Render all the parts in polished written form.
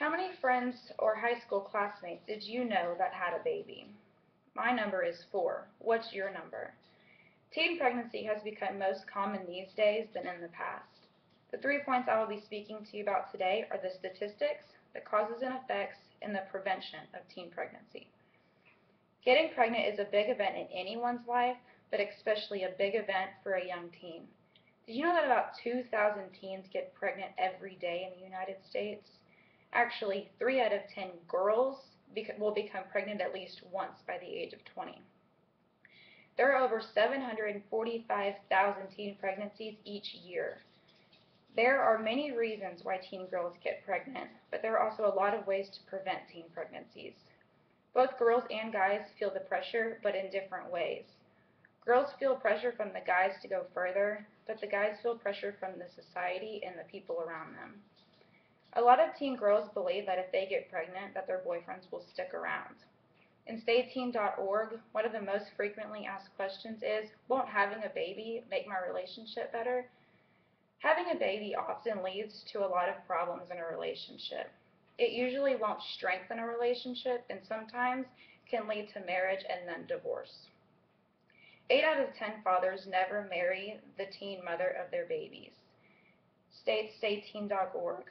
How many friends or high school classmates did you know that had a baby? My number is 4. What's your number? Teen pregnancy has become most common these days than in the past. The 3 points I will be speaking to you about today are the statistics, the causes and effects, and the prevention of teen pregnancy. Getting pregnant is a big event in anyone's life, but especially a big event for a young teen. Did you know that about 2,000 teens get pregnant every day in the United States? Actually, 3 out of 10 girls will become pregnant at least once by the age of 20. There are over 745,000 teen pregnancies each year. There are many reasons why teen girls get pregnant, but there are also a lot of ways to prevent teen pregnancies. Both girls and guys feel the pressure, but in different ways. Girls feel pressure from the guys to go further, but the guys feel pressure from the society and the people around them. A lot of teen girls believe that if they get pregnant, that their boyfriends will stick around. In StayTeen.org, one of the most frequently asked questions is, won't having a baby make my relationship better? Having a baby often leads to a lot of problems in a relationship. It usually won't strengthen a relationship and sometimes can lead to marriage and then divorce. 8 out of 10 fathers never marry the teen mother of their babies. States StayTeen.org.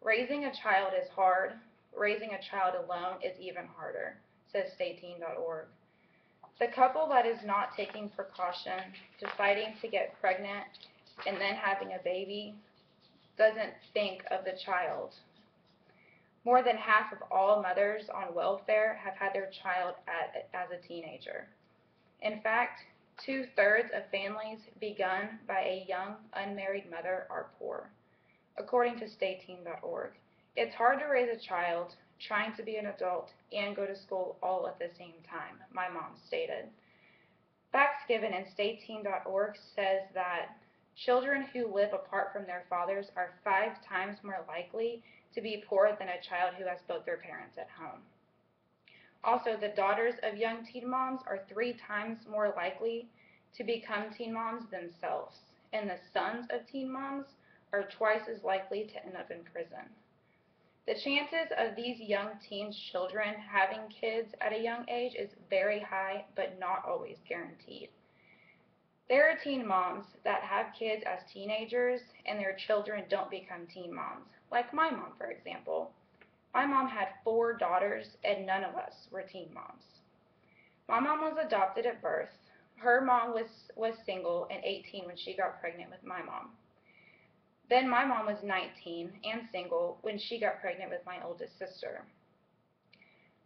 Raising a child is hard. Raising a child alone is even harder, says StayTeen.org. The couple that is not taking precaution, deciding to get pregnant, and then having a baby doesn't think of the child. More than half of all mothers on welfare have had their child as a teenager. In fact, 2/3 of families begun by a young, unmarried mother are poor, according to StayTeen.org. It's hard to raise a child, trying to be an adult, and go to school all at the same time, my mom stated. Facts given in StayTeen.org says that children who live apart from their fathers are 5 times more likely to be poor than a child who has both their parents at home. Also, the daughters of young teen moms are 3 times more likely to become teen moms themselves, and the sons of teen moms are twice as likely to end up in prison. The chances of these young teen children having kids at a young age is very high, but not always guaranteed. There are teen moms that have kids as teenagers and their children don't become teen moms, like my mom, for example. My mom had 4 daughters and none of us were teen moms. My mom was adopted at birth. Her mom was single and 18 when she got pregnant with my mom. Then my mom was 19 and single when she got pregnant with my oldest sister.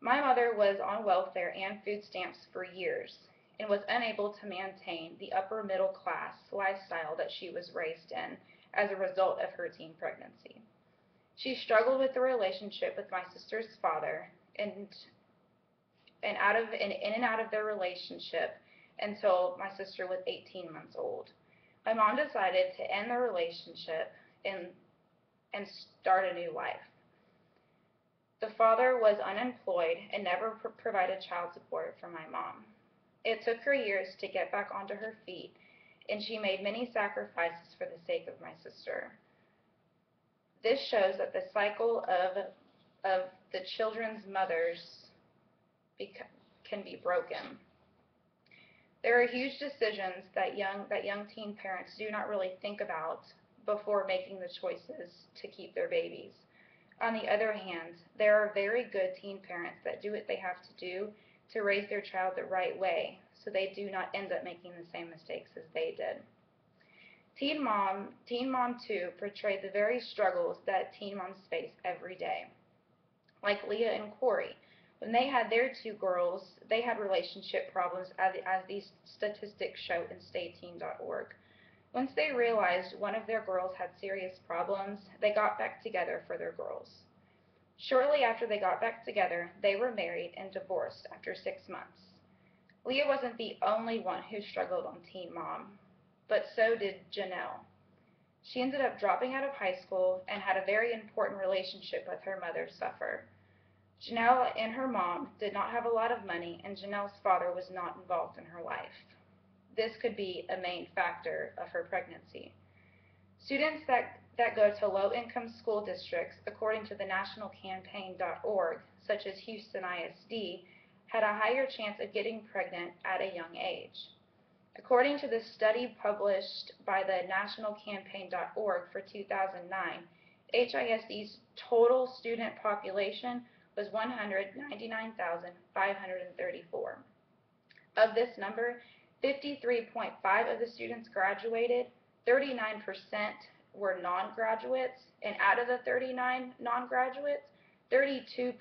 My mother was on welfare and food stamps for years and was unable to maintain the upper middle class lifestyle that she was raised in as a result of her teen pregnancy. She struggled with the relationship with my sister's father and in and out of their relationship until my sister was 18 months old. My mom decided to end the relationship and start a new life. The father was unemployed and never provided child support for my mom. It took her years to get back onto her feet, and she made many sacrifices for the sake of my sister. This shows that the cycle of the children's mothers can be broken. There are huge decisions that young teen parents do not really think about before making the choices to keep their babies. On the other hand, there are very good teen parents that do what they have to do to raise their child the right way so they do not end up making the same mistakes as they did. Teen Mom 2 portrayed the very struggles that teen moms face every day. Like Leah and Corey, when they had their 2 girls, they had relationship problems as these statistics show in StayTeen.org. Once they realized one of their girls had serious problems, they got back together for their girls. Shortly after they got back together, they were married and divorced after 6 months. Leah wasn't the only one who struggled on Teen Mom, but so did Janelle. She ended up dropping out of high school and had a very important relationship with her mother suffer. Janelle and her mom did not have a lot of money, and Janelle's father was not involved in her life. This could be a main factor of her pregnancy. Students that that go to low-income school districts, according to the nationalcampaign.org, such as Houston ISD, had a higher chance of getting pregnant at a young age. According to the study published by the nationalcampaign.org for 2009, HISD's total student population was 199,534. Of this number, 53.5% of the students graduated, 39% were non-graduates, and out of the 39 non-graduates, 32%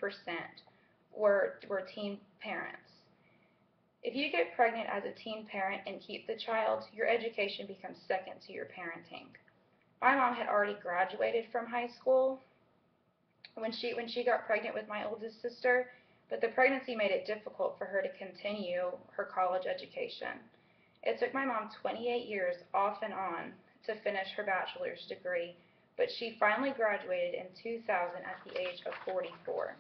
were teen parents. If you get pregnant as a teen parent and keep the child, your education becomes second to your parenting. My mom had already graduated from high school when she got pregnant with my oldest sister, but the pregnancy made it difficult for her to continue her college education. It took my mom 28 years off and on to finish her bachelor's degree, but she finally graduated in 2000 at the age of 44.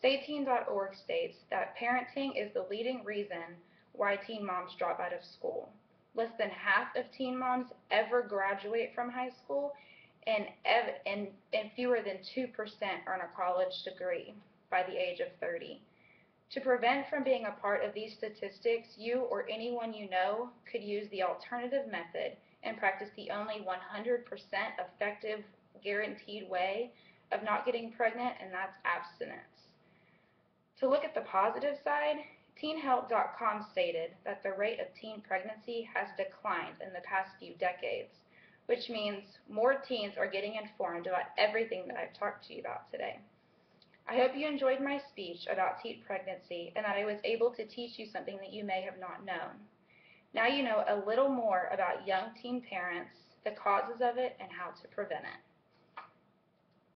StateTeen.org states that parenting is the leading reason why teen moms drop out of school. Less than half of teen moms ever graduate from high school, and fewer than 2% earn a college degree by the age of 30. To prevent from being a part of these statistics, you or anyone you know could use the alternative method and practice the only 100% effective, guaranteed way of not getting pregnant, and that's abstinence. To look at the positive side, teenhelp.com stated that the rate of teen pregnancy has declined in the past few decades, which means more teens are getting informed about everything that I've talked to you about today. I hope you enjoyed my speech about teen pregnancy and that I was able to teach you something that you may have not known. Now you know a little more about young teen parents, the causes of it, and how to prevent it.